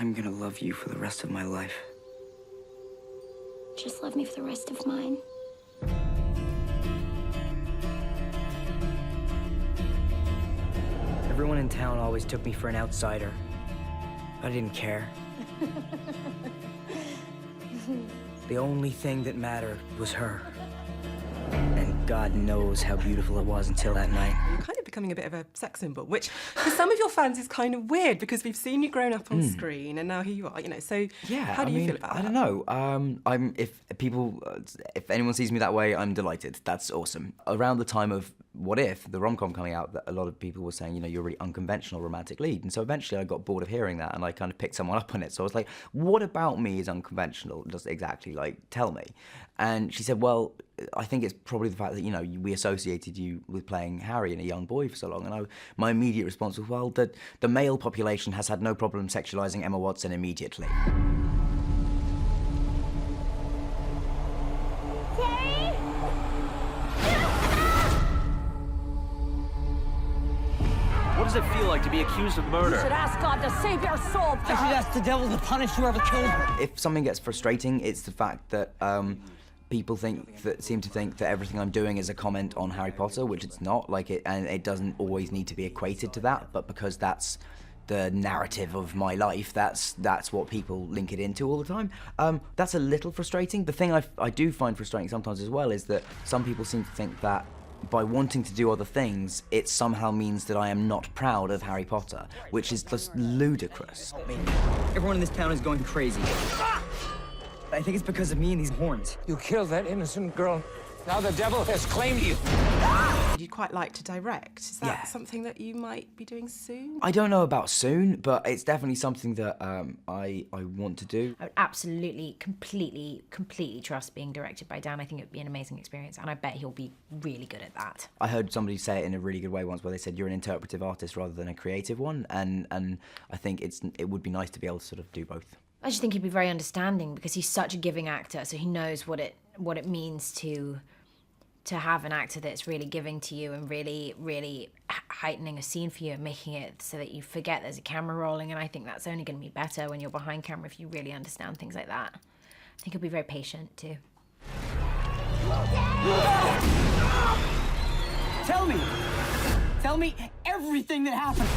I'm gonna love you for the rest of my life. Just love me for the rest of mine. Everyone in town always took me for an outsider. I didn't care. The only thing that mattered was her. And God knows how beautiful it was until that night. You're kind of becoming a bit of a sex symbol, which for some of your fans is kind of weird because we've seen you growing up on screen and now here you are, you know, so Yeah, how do you feel about that? I don't know. If anyone sees me that way, I'm delighted. That's awesome. Around the time of What If, the rom-com coming out, a lot of people were saying, you know, you're a really unconventional romantic lead. And so eventually I got bored of hearing that and I kind of picked someone up on it. So I was like, what about me is unconventional? Just exactly, like, tell me. And she said, well, I think it's probably the fact that, you know, we associated you with playing Harry and a young boy for so long. And my immediate response was, well, the male population has had no problem sexualizing Emma Watson immediately. What does it feel like to be accused of murder? You should ask God to save your soul, I should ask the devil to punish whoever killed her. If something gets frustrating, it's the fact that people seem to think that everything I'm doing is a comment on Harry Potter, which it's not. And it doesn't always need to be equated to that, but because that's the narrative of my life, that's what people link it into all the time. That's a little frustrating. The thing I do find frustrating sometimes as well is that some people seem to think that by wanting to do other things, it somehow means that I am not proud of Harry Potter, which is just ludicrous. Everyone in this town is going crazy. I think it's because of me and these horns. You killed that innocent girl. Now the devil has claimed you. You'd quite like to direct. Is that Yeah. something that you might be doing soon? I don't know about soon, but it's definitely something that I want to do. I would absolutely, completely trust being directed by Dan. I think it would be an amazing experience, and I bet he'll be really good at that. I heard somebody say it in a really good way once, where they said you're an interpretive artist rather than a creative one, and I think it would be nice to be able to sort of do both. I just think he'd be very understanding because he's such a giving actor, so he knows what it means to have an actor that's really giving to you and really heightening a scene for you and making it so that you forget there's a camera rolling. And I think that's only going to be better when you're behind camera if you really understand things like that. I think he'll be very patient too. Tell me everything that happened.